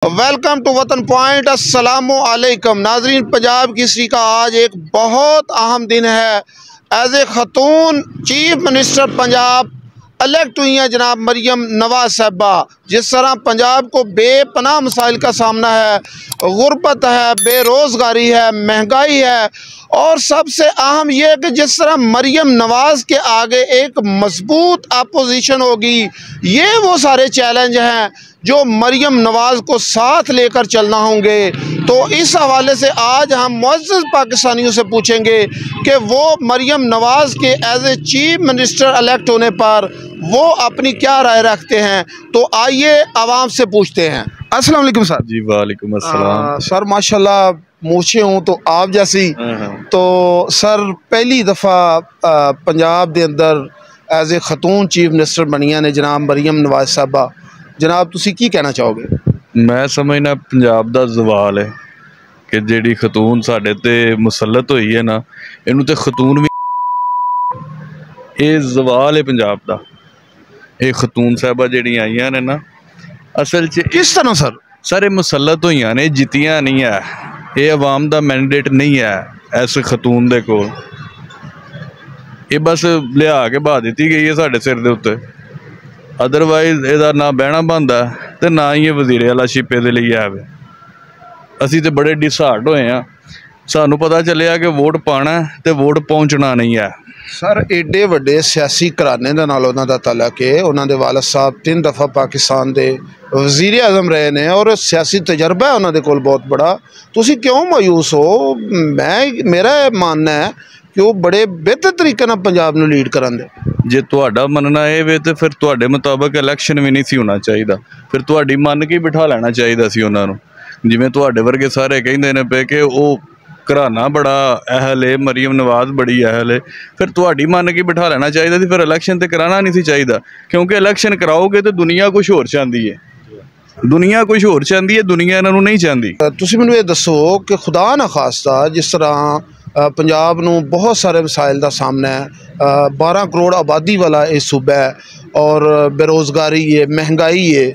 Welcome to वतन point. अस्सलामु अलैकुम नाजरीन, पंजाब केसरी का आज एक बहुत अहम दिन है। एज ए ख़तून चीफ मिनिस्टर पंजाब इलेक्ट हुई हैं जनाब मरियम नवाज साहबा। जिस तरह पंजाब को बेपनाह मसाइल का सामना है, गुर्बत है, बेरोज़गारी है, महंगाई है, और सबसे अहम यह है कि जिस तरह मरियम नवाज़ के आगे एक मजबूत अपोजिशन होगी, ये वो सारे चैलेंज हैं जो मरियम नवाज़ को साथ लेकर चलना होंगे। तो इस हवाले से आज हम मुअज़्ज़ज़ पाकिस्तानियों से पूछेंगे कि वो मरियम नवाज़ के as a chief minister elect होने पर वो अपनी क्या राय रखते हैं। तो आइए आवाम से पूछते हैं। अस्सलाम वालेकुम सर। जी वालेकुम अस्सलाम। सर माशाल्लाह मूछे हूँ तो आप जैसी। तो सर पहली दफ़ा पंजाब के अंदर एज ए खतून चीफ मिनिस्टर बनिया ने जनाब मरियम नवाज साहबा। जनाब तुसी की कहना चाहोगे? मैं समझना पंजाब दा जवाल है कि जेड़ी खतून साडे ते मुसलत हुई है ना, इनू ते खतून भी ये जवाल है पंजाब दा। ये खतून साहबा जेड़ियां आईयां ने ना, असल च किस तरह सर? सारे मुसलत हुई ने, जितियां नहीं है। ये अवाम दा मैंडेट नहीं है इस खतून दे कोल। ये बस लिया के बहा दी गई है साडे सिर दे उत्ते। अदरवाइज इहदा ना बहना बनता तो ना ही ये वजीरे आला शिपे दे लिए आवे। असी तो बड़े डिसहार्ट होए हैं। सानू पता चलिया कि वोट पाना तो वोट पहुँचना नहीं है। सर एडे वड्डे सियासी घराने दे नाल उन्हां दा तलक है। उन्हां दे वालिद साहब 3 दफ़ा पाकिस्तान दे वज़ीर आज़म रहे ने और सियासी तजर्बा है उन्हां दे कोल बहुत बड़ा। तुसी क्यों मायूस हो? मेरा मानना है कि वो बड़े बेहतर तरीके नाल पंजाब नूं लीड करन दे। जे तुहाडा मनना ये वे तो फिर तुहाडे मुताबिक इलैक्शन भी नहीं सी होना चाहिए। फिर तुहाडी मन के बिठा लेना चाहिए सी उन्हां नूं। जिवें तुहाडे वर्गे सारे कहिंदे ने पे कि वो घराना बड़ा अहल है, मरियम नवाज बड़ी अहल है, फिर तुहाडी मन की बिठा लेना चाहिए सी। फिर इलैक्शन तो कराना नहीं सी चाहिए, क्योंकि इलैक्शन कराओगे तो दुनिया कुछ होर चाहती है। दुनिया कुछ होर चाहती है, दुनिया इन्हां नूं नहीं चाहती। तुसी मैनूं ये दसो कि खुदा ना खास्ता जिस तरह पंजाब नूं बहुत सारे मसाइल का सामना है, 12 करोड़ आबादी वाला ये सूबा है और बेरोज़गारी है, महंगाई है,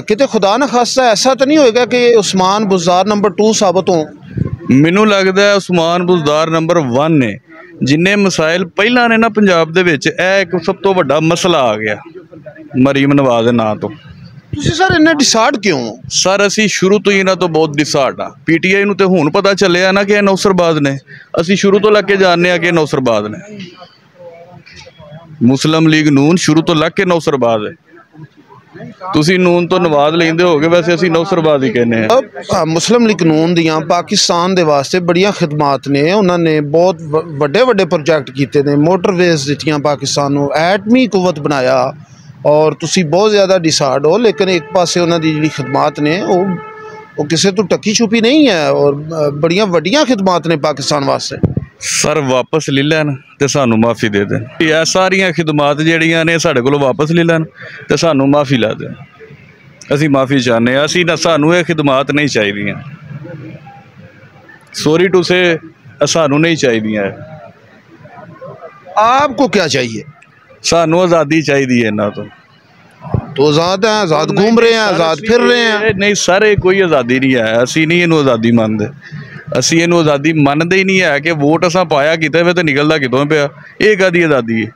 किते खुदा ना खास्ता ऐसा तो नहीं होएगा कि उस्मान बुज़दार नंबर 2 साबित हों? मैनू लगता है उस्मान बुज़दार नंबर 1 ने। जिन्ने मसाइल पहला ने ना पंजाब दे विच, एक सब तो बड़ा मसला आ गया मरियम नवाज दे नां तो। तुसी सर इन्ने डिसार्ड क्यों? सर असी शुरू तो ही इन्हां तो बहुत डिसार्ड आ। PTI नूं ते हुण पता चलिया ना कि नौसरबाज ने। असी शुरू तो लग के जानने आ कि नौसरबाज ने। मुस्लिम लीग नून शुरू तो लग के नौसरबाज है। तुसी नून तो नवाज लेंदे होगे, वैसे असी नौसरबाज ही कहने हैं। मुस्लिम लीग नून दियां पाकिस्तान दे वास्ते बड़ियां खिदमात ने। उन्होंने बहुत वड्डे वड्डे प्रोजेक्ट कीते ने, मोटरवेज दित्तियां पाकिस्तान नूं, एटमी कुवत बनाया, और तुसी बहुत ज़्यादा डिसार्ड हो। लेकिन एक पासे उन्हां दी जिहड़ी खिदमात ने वो किसी तो टक्की छुपी नहीं है और बड़ियां वड्डियां खिदमात ने पाकिस्तान वास्ते। सर वापस ले लैन तो सानू माफ़ी दे देन। यह सारिया खिदमात जड़ियाँ ने साढ़े को वापस ले लैन तो सानू माफ़ी ला देन। असी माफ़ी चाहते, असी ना सानू ये खिदमात नहीं चाहिए। सॉरी टू से सानू नहीं चाहिए। आपको क्या चाहिए? सानू आज़ादी चाहिए इन्हां तो आज़ाद हैं, आज़ाद घूम रहे हैं, आज़ाद फिर रहे हैं। नहीं सर, कोई आज़ादी नहीं है। असी नहीं इनू आज़ादी मानते। असी इनू आज़ादी मानते ही नहीं है कि वोट असा पाया किते वे तो निकलता कितों पिया। ये कादी आज़ादी है?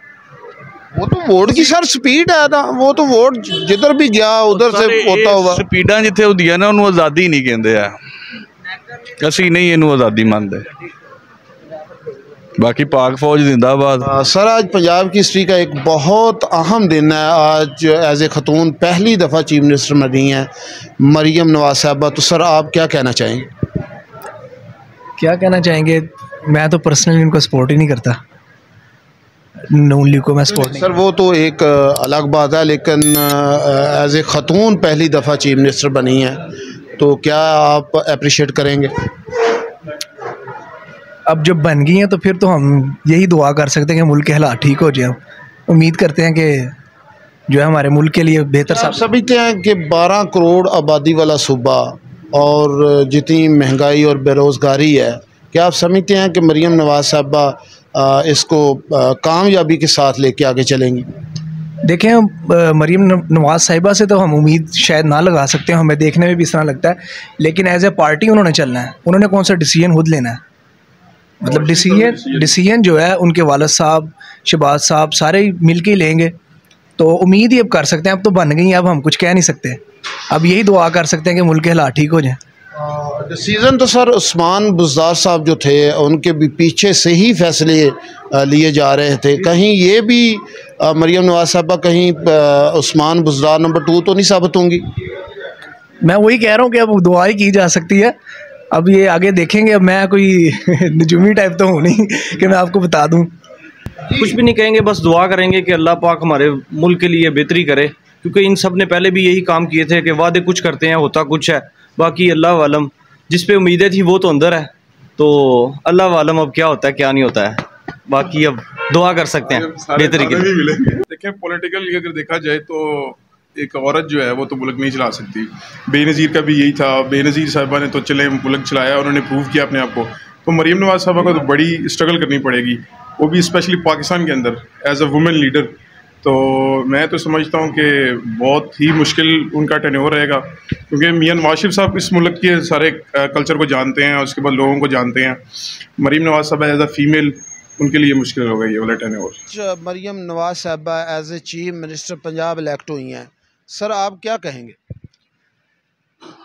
वो तो वोट की सर स्पीड है ना। वो तो वोट जिधर भी गया उधर से होता होगा। स्पीडा जिथे होंदियां ना उन्होंने आज़ादी नहीं कहते हैं। असी नहीं इनू आज़ादी मानते। बाकी पाक फौज जिंदाबाद। सर आज पंजाब की हिस्ट्री का एक बहुत अहम दिन है। आज एज ए खतून पहली दफ़ा चीफ मिनिस्टर बनी है मरियम नवाज साहबा। तो सर आप क्या कहना चाहेंगे? क्या कहना चाहेंगे? मैं तो पर्सनली उनको सपोर्ट ही नहीं करता, नून लीग को मैं सपोर्ट नहीं। सर वो तो एक अलग बात है, लेकिन एज ए खतून पहली दफ़ा चीफ मिनिस्टर बनी है तो क्या आप अप्रिशिएट करेंगे? अब जब बन गई हैं तो फिर तो हम यही दुआ कर सकते हैं कि मुल्क के हालात ठीक हो जाए। उम्मीद करते हैं कि जो है हमारे मुल्क के लिए बेहतर। आप समझते हैं कि 12 करोड़ आबादी वाला सूबा और जितनी महंगाई और बेरोज़गारी है, क्या आप समझते हैं कि मरियम नवाज साहबा इसको कामयाबी के साथ लेके आगे चलेंगी? देखें मरीम नवाज़ साहिबा से तो हम उम्मीद शायद ना लगा सकते हैं, हमें देखने में भी इस तरह लगता है, लेकिन एज ए पार्टी उन्होंने चलना है। उन्होंने कौन सा डिसीजन खुद लेना है, मतलब डिसीजन जो है उनके वालिद साहब, शहबाज साहब सारे मिल के ही लेंगे। तो उम्मीद ही अब कर सकते हैं, अब तो बन गई, अब हम कुछ कह नहीं सकते। अब यही दुआ कर सकते हैं कि मुल्क के हालात ठीक हो जाएं। डिसीज़न तो सर उस्मान बुज़दार साहब जो थे उनके भी पीछे से ही फैसले लिए जा रहे थे। कहीं ये भी मरीम नवाज साहबा कहीं उस्मान बुज़दार नंबर 2 तो नहीं साबित होंगी? मैं वही कह रहा हूँ कि अब दुआ ही की जा सकती है, अब ये आगे देखेंगे। अब मैं कोई नजूमी टाइप तो हूँ नहीं कि मैं आपको बता दूँ। कुछ भी नहीं कहेंगे, बस दुआ करेंगे कि अल्लाह पाक हमारे मुल्क के लिए बेहतरी करे, क्योंकि इन सब ने पहले भी यही काम किए थे कि वादे कुछ करते हैं, होता कुछ है। बाकी अल्लाह वालम, जिस पे उम्मीदें थी वो तो अंदर है, तो अल्लाह वालम अब क्या होता है क्या नहीं होता है। बाकी अब दुआ कर सकते हैं बेहतरी के लिए। देखें, पॉलिटिकल अगर देखा जाए तो एक औरत जो है वो तो मुल्क नहीं चला सकती। बेनज़ीर का भी यही था, बेनज़ीर साहिबा ने तो चले मुल्क चलाया, उन्होंने प्रूव किया अपने आप को। तो मरीम नवाज साहिबा को तो बड़ी स्ट्रगल करनी पड़ेगी, वो भी स्पेशली पाकिस्तान के अंदर एज अ वुमेन लीडर। तो मैं तो समझता हूँ कि बहुत ही मुश्किल उनका टेन्योर रहेगा, क्योंकि मियां नवाज शरीफ साहब इस मुल्क के सारे कल्चर को जानते हैं और उसके बाद लोगों को जानते हैं। मरीम नवाज साहबा एज अ फीमेल उनके लिए मुश्किल होगा ये वाला टेन्योर। मरीम नवाज साहबा as a chief minister Punjab elect हुई हैं, सर आप क्या कहेंगे?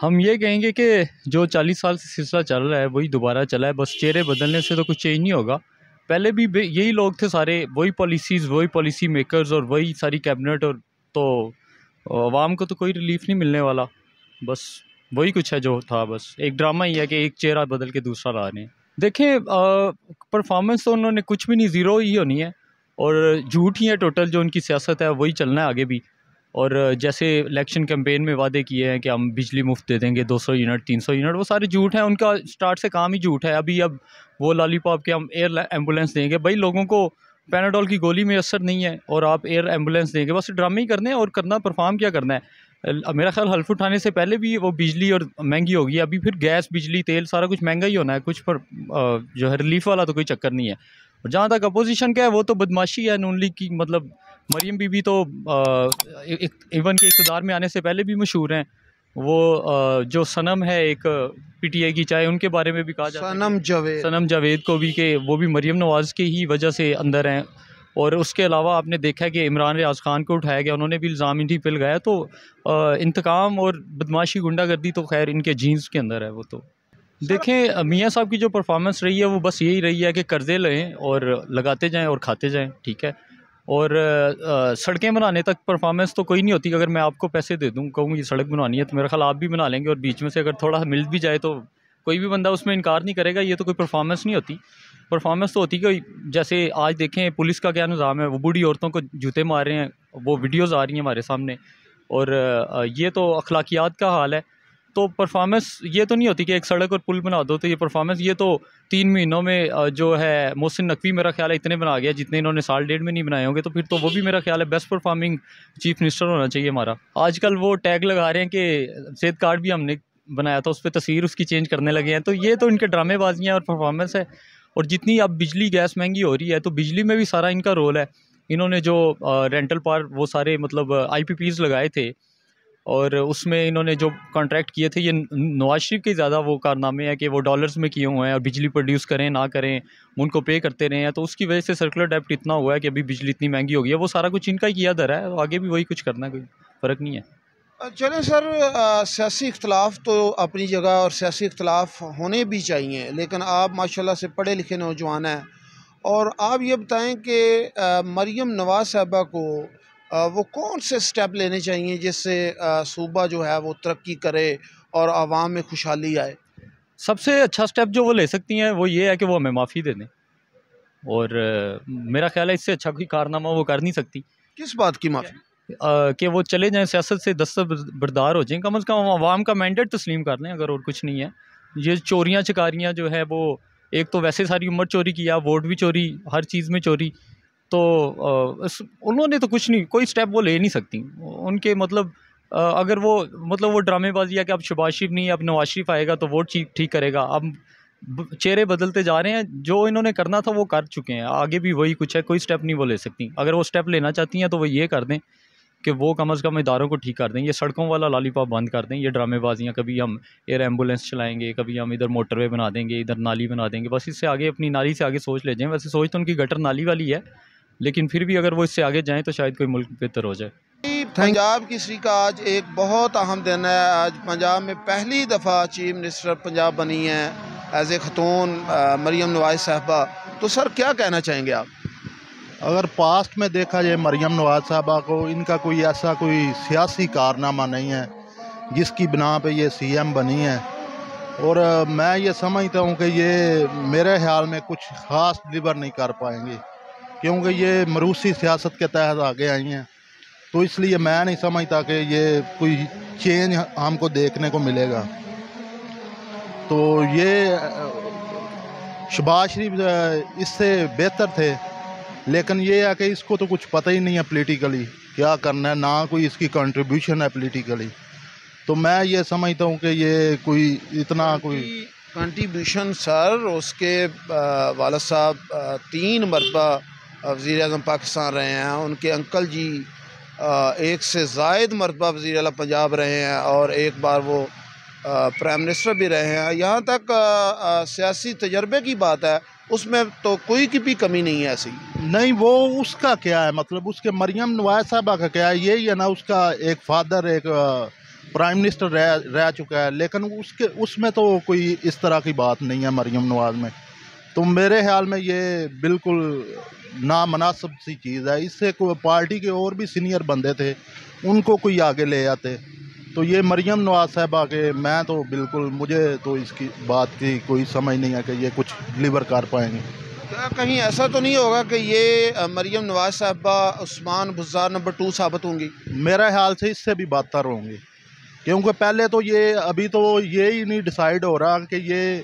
हम ये कहेंगे कि जो 40 साल से सिलसिला चल रहा है वही दोबारा चला है, बस चेहरे बदलने से तो कुछ चेंज नहीं होगा। पहले भी यही लोग थे सारे, वही पॉलिसीज़, वही पॉलिसी मेकर्स और वही सारी कैबिनेट, और तो आवाम को तो कोई रिलीफ नहीं मिलने वाला। बस वही कुछ है जो था, बस एक ड्रामा ही है कि एक चेहरा बदल के दूसरा ला रहे हैं। देखें, परफॉर्मेंस तो उन्होंने कुछ भी नहीं, ज़ीरो ही होनी है, और झूठ ही है टोटल। जो उनकी सियासत है वही चलना है आगे भी। और जैसे इलेक्शन कैंपेन में वादे किए हैं कि हम बिजली मुफ्त दे देंगे, 200 यूनिट 300 यूनिट, वो सारे झूठ हैं। उनका स्टार्ट से काम ही झूठ है। अभी अब वो लॉलीपॉप के हम एयर एम्बुलेंस देंगे, भाई लोगों को पैनाडोल की गोली में असर नहीं है और आप एयर एम्बुलेंस देंगे, बस ड्रामे ही करने हैं। और करना परफॉर्म क्या करना है? मेरा ख्याल हल्फ उठाने से पहले भी वो बिजली और महंगी होगी, अभी फिर गैस, बिजली, तेल सारा कुछ महंगा ही होना है। कुछ पर जो है रिलीफ वाला तो कोई चक्कर नहीं है। और जहाँ तक अपोजिशन का है, वो तो बदमाशी है नून लीग की। मतलब मरीम बीबी तो इवन के इक़्तिदार में आने से पहले भी मशहूर हैं। वो जो सनम है एक पीटीआई की, चाहे उनके बारे में भी कहा जाता है सनम जावेद को भी, कि वो भी मरीम नवाज़ की ही वजह से अंदर हैं। और उसके अलावा आपने देखा है कि इमरान रियाज़ खान को उठाया गया, उन्होंने भी इल्ज़ाम इन्हीं पे लगाया। तो इंतकाम और बदमाशी, गुंडागर्दी तो खैर इनके जीन्स के अंदर है। वो तो देखें, मियाँ साहब की जो परफॉर्मेंस रही है वो बस यही रही है कि कर्ज़े लें और लगाते जाएं और खाते जाएं, ठीक है। और सड़कें बनाने तक परफॉर्मेंस तो कोई नहीं होती। अगर मैं आपको पैसे दे दूँ, कहूँ ये सड़क बनवानी है, तो मेरा ख्याल आप भी बना लेंगे, और बीच में से अगर थोड़ा मिल भी जाए तो कोई भी बंदा उसमें इनकार नहीं करेगा। ये तो कोई परफॉर्मेंस नहीं होती। परफॉर्मेंस तो होती कि जैसे आज देखें पुलिस का क्या निज़ाम है, वो बूढ़ी औरतों को जूते मार रहे हैं, वो वीडियोज़ आ रही हैं हमारे सामने, और ये तो अखलाकियात का हाल है। तो परफॉर्मेंस ये तो नहीं होती कि एक सड़क और पुल बना दो तो ये परफॉर्मेंस। ये तो 3 महीनों में जो है मोहसिन नकवी मेरा ख्याल है इतने बना गया जितने इन्होंने साल डेढ़ में नहीं बनाए होंगे। तो फिर तो वो भी मेरा ख्याल है बेस्ट परफॉर्मिंग चीफ मिनिस्टर होना चाहिए हमारा। आजकल वो टैग लगा रहे हैं कि सेहत कार्ड भी हमने बनाया था, उस पर तस्वीर उसकी चेंज करने लगे हैं। तो ये तो इनके ड्रामेबाजियाँ और परफॉर्मेंस है। और जितनी अब बिजली गैस महंगी हो रही है, तो बिजली में भी सारा इनका रोल है। इन्होंने जो रेंटल पार वो सारे मतलब IPPs लगाए थे, और उसमें इन्होंने जो कॉन्ट्रैक्ट किए थे, ये नवाज शरीफ के ज़्यादा वो कारनामे हैं कि वो डॉलर्स में किए हुए हैं, और बिजली प्रोड्यूस करें ना करें उनको पे करते रहे हैं। तो उसकी वजह से सर्कुलर डेप्ट इतना हुआ है कि अभी बिजली इतनी महंगी हो गई है। वो सारा कुछ इनका ही किया धरा है, आगे भी वही कुछ करना है, कोई फ़र्क नहीं है। चलें सर, सियासी इख्तलाफ तो अपनी जगह और सियासी इख्तलाफ होने भी चाहिए, लेकिन आप माशाल्लाह से पढ़े लिखे नौजवान हैं, और आप ये बताएं कि मरीम नवाज साहबा को वो कौन से स्टेप लेने चाहिए जिससे सूबा जो है वो तरक्की करे और आवाम में खुशहाली आए? सबसे अच्छा स्टेप जो वो ले सकती हैं वो ये है कि वो हमें माफ़ी दे दें, और मेरा ख्याल है इससे अच्छा कोई कारनामा वो कर नहीं सकती। किस बात की माफ़ी? कि वो चले जाएं, सियासत से दस्तबरदार हो जाएं, कम से कम आवाम का मैंडेट तस्लीम कर लें, अगर और कुछ नहीं है। ये चोरियाँ चकारियाँ जो है वो, एक तो वैसे सारी उम्र चोरी किया, वोट भी चोरी, हर चीज़ में चोरी। तो उन्होंने तो कुछ नहीं, कोई स्टेप वो ले नहीं सकती। उनके मतलब अगर वो मतलब वो ड्रामेबाजी है कि अब शहबाज शरीफ नहीं, अब नवाज शरीफ आएगा तो वोट ठीक करेगा। अब चेहरे बदलते जा रहे हैं। जो इन्होंने करना था वो कर चुके हैं, आगे भी वही कुछ है, कोई स्टेप नहीं वो ले सकती। अगर वो स्टेप लेना चाहती हैं तो वो ये कर दें कि वो कम अज़ कम इदारों को ठीक कर दें, ये सड़कों वाला लॉलीपॉप बंद कर दें, ये ड्रामेबाजियाँ, कभी हम एयर एम्बुलेंस चलाएंगे, कभी हम इधर मोटरवे बना देंगे, इधर नाली बना देंगे, बस इससे आगे अपनी नाली से आगे सोच ले जाएं। वैसे सोच तो उनकी गटर नाली वाली है, लेकिन फिर भी अगर वो इससे आगे जाएँ तो शायद कोई मुल्क बेहतर हो जाए। पंजाब केसरी का आज एक बहुत अहम दिन है। आज पंजाब में पहली दफ़ा चीफ मिनिस्टर पंजाब बनी हैं एज ए ख़तून मरीम नवाज़ साहबा। तो सर क्या कहना चाहेंगे आप? अगर पास्ट में देखा जाए मरीम नवाज़ साहबा को, इनका कोई ऐसा कोई सियासी कारनामा नहीं है जिसकी बिना पे ये सीएम बनी है। और मैं ये समझता हूँ कि ये मेरे ख्याल में कुछ ख़ास डिलीवर नहीं कर पाएंगे, क्योंकि ये मरूसी सियासत के तहत आगे आई हैं। तो इसलिए मैं नहीं समझता कि ये कोई चेंज हमको देखने को मिलेगा। तो ये शहबाज शरीफ इससे बेहतर थे, लेकिन ये है कि इसको तो कुछ पता ही नहीं है पॉलिटिकली क्या करना है, ना कोई इसकी कंट्रीब्यूशन है पॉलिटिकली। तो मैं ये समझता हूँ कि ये कोई इतना कोई कंट्रीब्यूशन सर, उसके वालिद साहब 3 मरतबा वज़ीर आज़म पाकिस्तान रहे हैं, उनके अंकल जी 1 से ज़ायद मरतबा वज़ीर आला पंजाब रहे हैं और एक बार वो प्राइम मिनिस्टर भी रहे हैं। यहाँ तक सियासी तजर्बे की बात है, उसमें तो कोई की भी कमी नहीं है ऐसी। नहीं, वो उसका क्या है, मतलब उसके मरीम नवाज़ साहबा का क्या है, यही है ना, उसका एक फादर एक प्राइम मिनिस्टर रह चुका है, लेकिन उसमें तो कोई इस तरह की बात नहीं है मरीम नवाज़ में। तो मेरे ख्याल में ये बिल्कुल नामनासिब सी चीज़ है। इससे कोई पार्टी के और भी सीनियर बंदे थे, उनको कोई आगे ले आते। तो ये मरीम नवाज़ साहबा के मैं तो बिल्कुल, मुझे तो इसकी बात की कोई समझ नहीं है कि ये कुछ डिलीवर कर पाएंगे। क्या कहीं ऐसा तो नहीं होगा कि ये मरीम नवाज़ साहबा उस्मान बुज़दार नंबर 2 साबित होंगी? मेरा ख्याल से इससे भी बदतर होंगे, क्योंकि पहले तो ये अभी तो ये ही नहीं डिसाइड हो रहा कि ये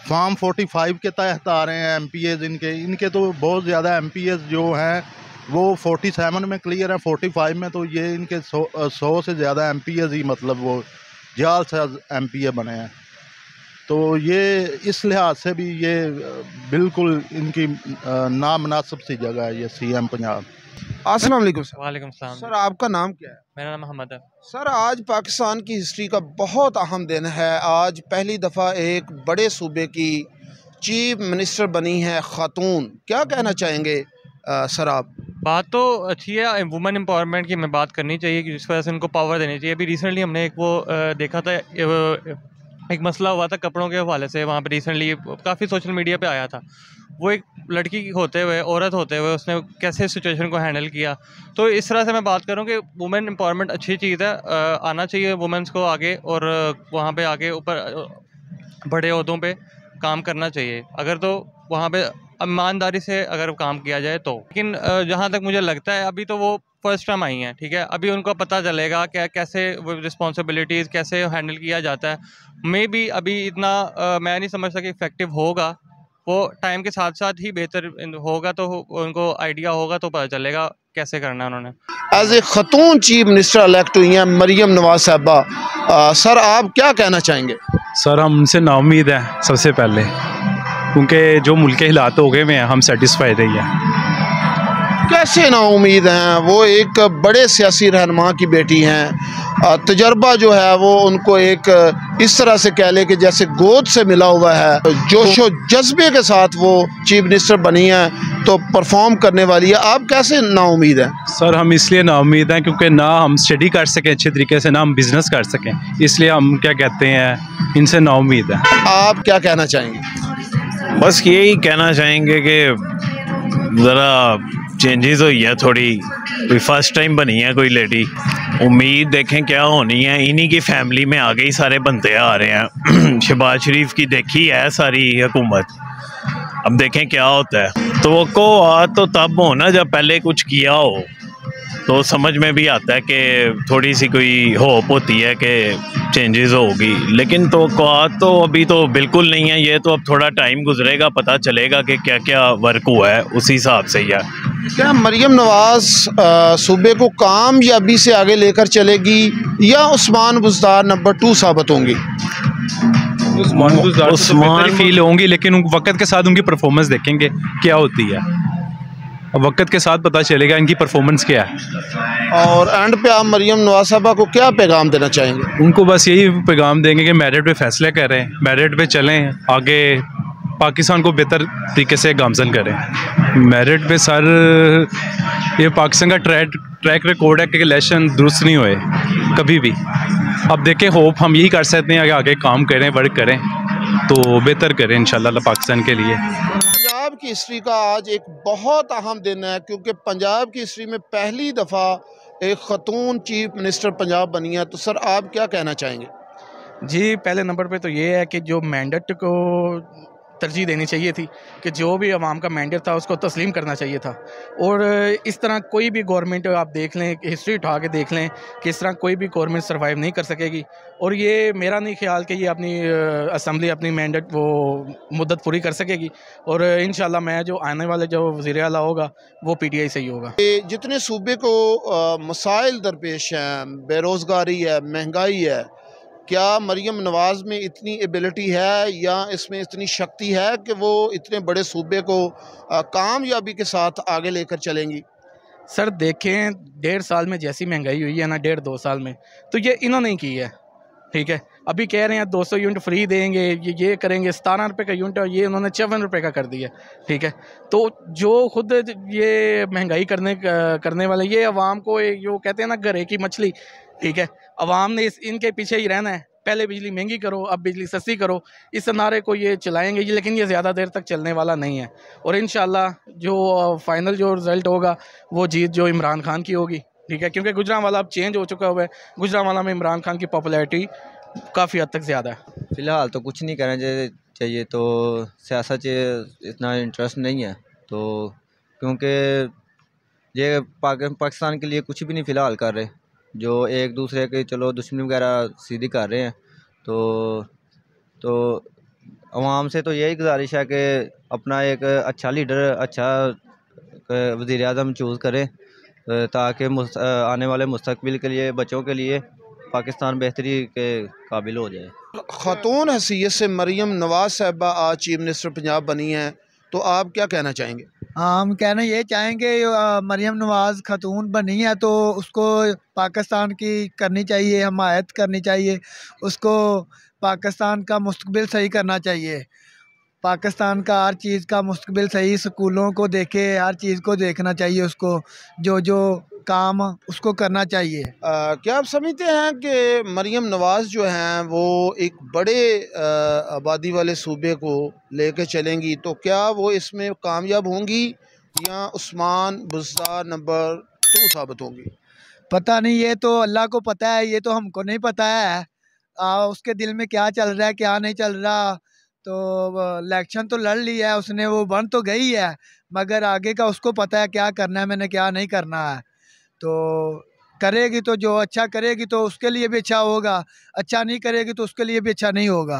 फॉर्म 45 के तहत आ रहे हैं MPAs। इनके तो बहुत ज़्यादा MPAs जो हैं वो 47 में क्लियर है, 45 में तो ये इनके 100 से ज़्यादा MPAs ही मतलब वो जाल से MPA बने हैं। तो ये इस लिहाज से भी ये बिल्कुल इनकी नामनासिब सी जगह है ये CM पंजाब। अस्सलाम वालेकुम सर। वालेकुम सलाम। सर आपका नाम क्या है? मेरा नाम मोहम्मद है। सर आज पाकिस्तान की हिस्ट्री का बहुत अहम दिन है। आज पहली दफ़ा एक बड़े सूबे की चीफ मिनिस्टर बनी है ख़ातून। क्या कहना चाहेंगे सर आप? बात तो अच्छी है, वुमेन एम्पावरमेंट की हमें बात करनी चाहिए कि जिस वजह से उनको पावर देनी चाहिए। अभी रिसेंटली हमने एक वो देखा था, एक मसला हुआ था कपड़ों के हवाले से, वहाँ पे रिसेंटली काफ़ी सोशल मीडिया पे आया था। वो एक लड़की होते हुए, औरत होते हुए उसने कैसे सिचुएशन को हैंडल किया। तो इस तरह से मैं बात करूँ कि वुमेन एम्पावरमेंट अच्छी चीज़ है, आना चाहिए वुमेन्स को आगे, और वहाँ पे आगे ऊपर बड़े ओहदों पे काम करना चाहिए अगर तो वहाँ पे ईमानदारी से अगर काम किया जाए तो। लेकिन जहाँ तक मुझे लगता है अभी तो वो फर्स्ट टाइम आई हैं, ठीक है, अभी उनको पता चलेगा क्या कैसे रिस्पॉन्सिबिलिटीज़ कैसे हैंडल किया जाता है। मे बी अभी इतना मैं नहीं समझता कि इफ़ेक्टिव होगा, वो टाइम के साथ साथ ही बेहतर होगा, तो उनको आइडिया होगा तो पता चलेगा कैसे करना है उन्होंने। एज ए ख़तून चीफ मिनिस्टर इलेक्ट हुई हैं मरीम नवाज़ साहबा, सर आप क्या कहना चाहेंगे? सर हम उनसे नाउम्मीद हैं सबसे पहले, क्योंकि जो मुल्क के हालात हो गए हुए हैं हम सेटिस्फाइड नहीं हैं। कैसे नाउम्मीद हैं? वो एक बड़े सियासी रहनुमा की बेटी हैं, तजर्बा जो है वो उनको एक इस तरह से कह ले कि जैसे गोद से मिला हुआ है। जोशो जज्बे के साथ वो चीफ मिनिस्टर बनी हैं तो परफॉर्म करने वाली है। आप कैसे नाउम्मीद हैं? सर हम इसलिए नाउम्मीद हैं क्योंकि ना हम स्टडी कर सकें अच्छे तरीके से, ना हम बिज़नेस कर सकें, इसलिए हम क्या कहते हैं इनसे नाउम्मीद हैं। आप क्या कहना चाहेंगे? बस यही कहना चाहेंगे कि ज़रा चेंजेस हुई है थोड़ी, कोई फर्स्ट टाइम बनी है कोई लेडी, उम्मीद देखें क्या होनी है। इन्हीं की फैमिली में आगे ही सारे बनते आ रहे हैं। शहबाज शरीफ की देखी है सारी हुकूमत, अब देखें क्या होता है। तो तो तब हो ना जब पहले कुछ किया हो, तो समझ में भी आता है कि थोड़ी सी कोई होप होती है कि चेंजेस होगी, लेकिन तो अभी तो बिल्कुल नहीं है। ये तो अब थोड़ा टाइम गुजरेगा, पता चलेगा कि क्या क्या वर्क हुआ है, उसी हिसाब से ही है। क्या मरीम नवाज़ सूबे को कामयाबी से आगे लेकर चलेगी या उस्मान बुज़दार नंबर 2 साबित होंगी? उस्मान फील होंगी, लेकिन वक्त के साथ उनकी परफॉर्मेंस देखेंगे क्या होती है, अब वक्त के साथ पता चलेगा इनकी परफॉर्मेंस क्या है। और एंड पे आप मरीम नवाज साहबा को क्या पैगाम देना चाहेंगे? उनको बस यही पैगाम देंगे कि मेरिट पे फैसले करें, मेरिट पे चलें, आगे पाकिस्तान को बेहतर तरीके से गामजन करें। मेरिट पे सर ये पाकिस्तान का ट्रैक रिकॉर्ड है कि इलेक्शन दुरुस्त नहीं हुए कभी भी। अब देखें, होप हम यही कर सकते हैं कि आगे काम करें, वर्क करें तो बेहतर करें इंशाल्लाह पाकिस्तान के लिए। पंजाब की हिस्ट्री का आज एक बहुत अहम दिन है, क्योंकि पंजाब की हिस्ट्री में पहली दफ़ा एक ख़तून चीफ मिनिस्टर पंजाब बनी है। तो सर आप क्या कहना चाहेंगे? जी, पहले नंबर पे तो ये है कि जो मैंडेट को तरजीह देनी चाहिए थी, कि जो भी अवाम का मैंडेट था उसको तस्लीम करना चाहिए था। और इस तरह कोई भी गवर्नमेंट आप देख लें, हिस्ट्री उठा के देख लें कि इस तरह कोई भी गवर्नमेंट सर्वाइव नहीं कर सकेगी। और ये मेरा नहीं ख्याल कि ये अपनी असम्बली अपनी मैंडेट वो मुद्दत पूरी कर सकेगी। और इंशाल्लाह मैं जो आने वाले जो वज़ीर आला होगा वो PTI से ही होगा। जितने सूबे को मसाइल दरपेश हैं, बेरोज़गारी है, महंगाई है, क्या मरीम नवाज़ में इतनी एबिलिटी है या इसमें इतनी शक्ति है कि वो इतने बड़े सूबे को कामयाबी के साथ आगे लेकर चलेंगी? सर देखें, 1.5 साल में जैसी महंगाई हुई है ना, 1.5-2 साल में, तो ये इन्होंने की है। ठीक है, अभी कह रहे हैं 200 यूनिट फ्री देंगे, ये करेंगे, 17 रुपये का यूनिट और ये उन्होंने 54 रुपये का कर दिया। ठीक है, तो जो खुद ये महंगाई करने वाले ये अवाम को जो कहते हैं ना घरे की मछली, ठीक है, अवाम ने इनके पीछे ही रहना है। पहले बिजली महंगी करो, अब बिजली सस्ती करो, इस नारे को ये चलाएंगे ये, लेकिन ये ज़्यादा देर तक चलने वाला नहीं है। और इंशाल्लाह जो फाइनल जो रिज़ल्ट होगा वो जीत जो इमरान खान की होगी। ठीक है, क्योंकि गुजरांवाला अब चेंज हो चुका हुआ है, गुजरांवाला में इमरान खान की पॉपुलैरिटी काफ़ी हद तक ज़्यादा है। फ़िलहाल तो कुछ नहीं करना चाहिए, तो सियासत से इतना इंटरेस्ट नहीं है, तो क्योंकि ये पाकिस्तान के लिए कुछ भी नहीं फ़िलहाल कर रहे, जो एक दूसरे के चलो दुश्मनी वगैरह सीधी कर रहे हैं। तो अवाम से तो यही गुजारिश है कि अपना एक अच्छा लीडर, अच्छा वज़ीर आज़म चूज़ करें, ताकि आने वाले मुस्तकबिल के लिए, बच्चों के लिए पाकिस्तान बेहतरी के काबिल हो जाए। ख़ातून हैसियत से मरीम नवाज़ साहिबा आज चीफ मिनिस्टर पंजाब बनी हैं, तो आप क्या कहना चाहेंगे? हम कहना ये चाहेंगे, मरीम नवाज़ खातून बनी है तो उसको पाकिस्तान की करनी चाहिए, हमायत करनी चाहिए, उसको पाकिस्तान का मुस्तकबिल सही करना चाहिए, पाकिस्तान का हर चीज़ का मुस्तकबिल सही, स्कूलों को देखे, हर चीज़ को देखना चाहिए, उसको जो काम उसको करना चाहिए। क्या आप समझते हैं कि मरीम नवाज़ जो हैं वो एक बड़े आबादी वाले सूबे को लेकर चलेंगी, तो क्या वो इसमें कामयाब होंगी या उस्मान बुज़दार नंबर 2 साबित होंगी? पता नहीं, ये तो अल्लाह को पता है, ये तो हमको नहीं पता है। उसके दिल में क्या चल रहा है क्या नहीं चल रहा। तो इलेक्शन तो लड़ लिया है उसने, वो बन तो गई है, मगर आगे का उसको पता है क्या करना है, मैंने क्या नहीं करना है। तो करेगी तो जो अच्छा करेगी तो उसके लिए भी अच्छा होगा, अच्छा नहीं करेगी तो उसके लिए भी अच्छा नहीं होगा।